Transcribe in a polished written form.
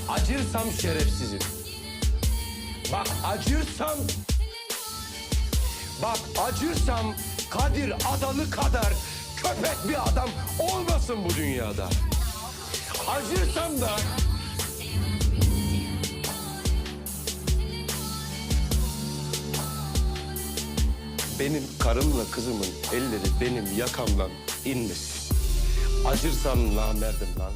acırsam şerefsizim. Bak acırsam... Bak acırsam Kadir Adalı kadar köpek bir adam olmasın bu dünyada. Acırsam da... Benim karımla kızımın elleri benim yakamdan inmesin. Acırsam namerdim lan.